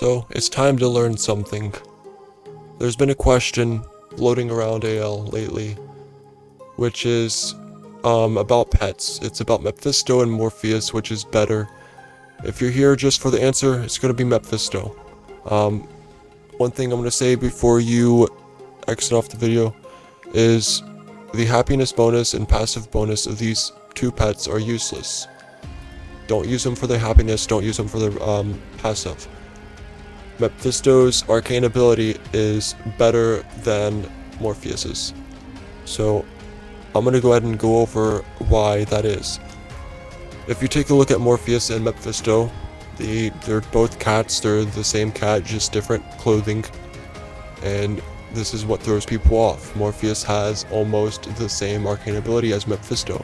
So, it's time to learn something. There's been a question floating around AL lately, which is about pets. It's about Mephisto and Morpheus, which is better. If you're here just for the answer, it's going to be Mephisto. One thing I'm going to say before you exit off the video is the happiness bonus and passive bonus of these two pets are useless. Don't use them for their happiness, don't use them for their passive. Mephisto's arcane ability is better than Morpheus's. So I'm going to go ahead and go over why that is. If you take a look at Morpheus and Mephisto, they're both cats, they're the same cat, just different clothing. And this is what throws people off. Morpheus has almost the same arcane ability as Mephisto.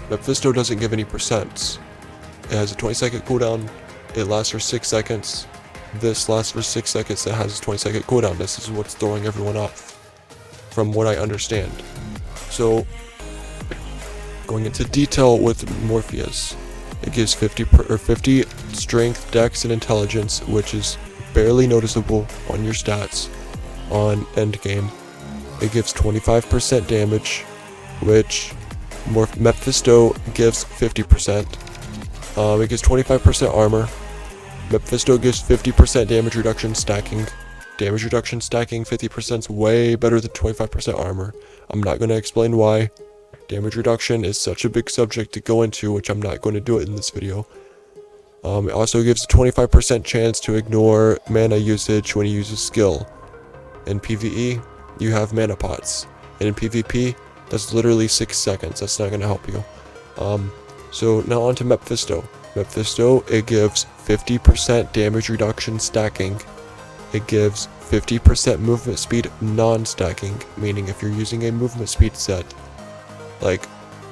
Mephisto doesn't give any percents. It has a 20-second cooldown, it lasts for 6 seconds. This lasts for 6 seconds, it has a 20-second cooldown. This is what's throwing everyone off, from what I understand. So, going into detail with Morpheus, it gives 50 strength, dex, and intelligence, which is barely noticeable on your stats on endgame. It gives 25% damage, which Mephisto gives 50%. It gives 25% armor. Mephisto gives 50% damage reduction stacking. Damage reduction stacking 50% is way better than 25% armor. I'm not going to explain why. Damage reduction is such a big subject to go into, which I'm not going to do it in this video. It also gives a 25% chance to ignore mana usage when you use a skill. In PvE, you have mana pots. And in PvP, that's literally 6 seconds. That's not going to help you. So now on to Mephisto. Mephisto, it gives 50% damage reduction stacking. It gives 50% movement speed non-stacking, meaning if you're using a movement speed set, like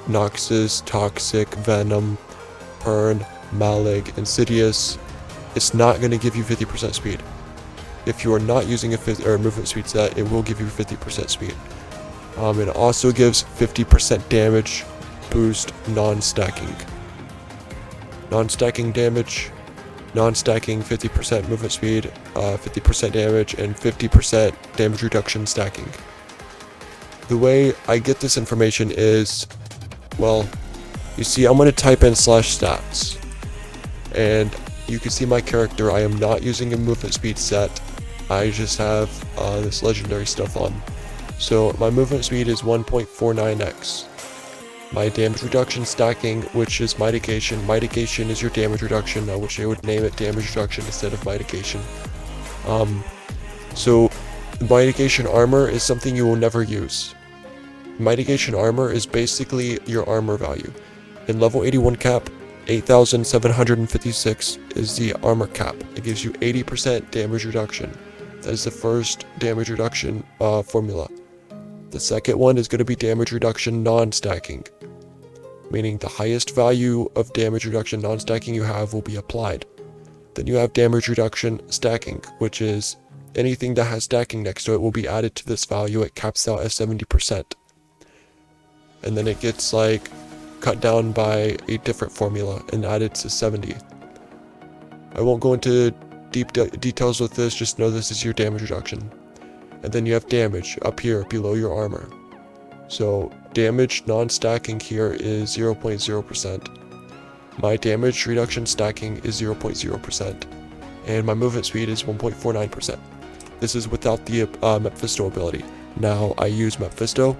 Noxus, Toxic, Venom, Pern, Malig, Insidious, it's not going to give you 50% speed. If you are not using a movement speed set, it will give you 50% speed. It also gives 50% damage boost non-stacking. Non-stacking damage, non-stacking 50% movement speed, 50% damage, and 50% damage reduction stacking. The way I get this information is, well, you see, I'm going to type in /stats, and you can see my character. I am not using a movement speed set. I just have this legendary stuff on. So my movement speed is 1.49x. My damage reduction stacking, which is mitigation. Mitigation is your damage reduction. I wish I would name it damage reduction instead of mitigation. So mitigation armor is something you will never use. Mitigation armor is basically your armor value. In level 81 cap, 8,756 is the armor cap. It gives you 80% damage reduction. That is the first damage reduction formula. The second one is going to be damage reduction non-stacking, meaning the highest value of damage reduction non-stacking you have will be applied. Then you have damage reduction stacking, which is anything that has stacking next to it will be added to this value. It caps out at 70%. And then it gets like cut down by a different formula and added to 70. I won't go into deep details with this, just know this is your damage reduction. And then you have damage up here below your armor. So damage non-stacking here is 0.0%. My damage reduction stacking is 0.0%. And my movement speed is 1.49%. This is without the Mephisto ability. Now I use Mephisto.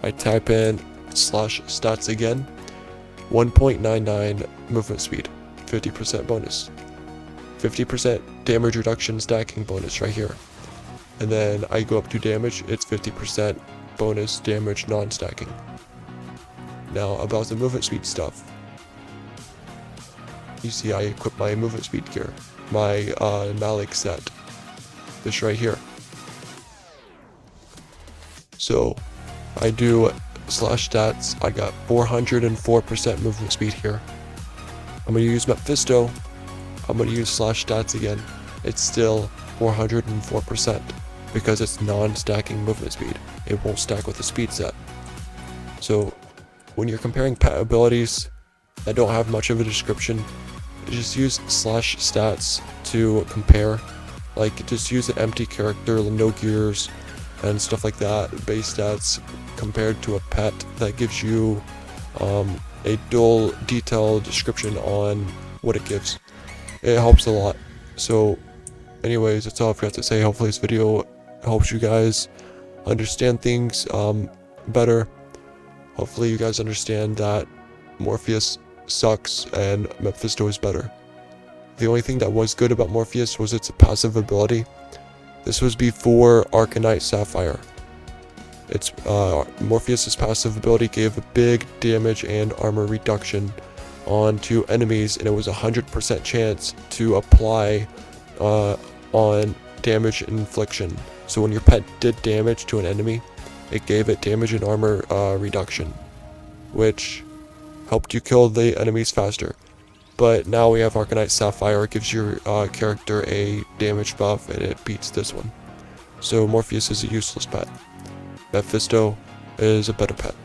I type in /stats again. 1.99 movement speed. 50% bonus. 50% damage reduction stacking bonus right here. And then I go up to damage, it's 50% bonus damage non-stacking. Now about the movement speed stuff. You see I equip my movement speed gear, my Malig set, this right here. So I do /stats, I got 404% movement speed here. I'm going to use Mephisto, I'm going to use /stats again, it's still 404%. Because it's non-stacking movement speed. It won't stack with the speed set. So when you're comparing pet abilities that don't have much of a description, just use /stats to compare. Like, just use an empty character, no gears, and stuff like that, base stats, compared to a pet that gives you a dull, detailed description on what it gives. It helps a lot. So, anyways, that's all I've got to say. Hopefully this video helps you guys understand things better. Hopefully you guys understand that Morpheus sucks and Mephisto is better. The only thing that was good about Morpheus was its passive ability. This was before Arcane Sapphire. Its Morpheus's passive ability gave a big damage and armor reduction onto enemies, and it was a 100% chance to apply on damage infliction. So when your pet did damage to an enemy, it gave it damage and armor reduction, which helped you kill the enemies faster. But now we have Arcane Sapphire. It gives your character a damage buff, and it beats this one. So Morpheus is a useless pet. Mephisto is a better pet.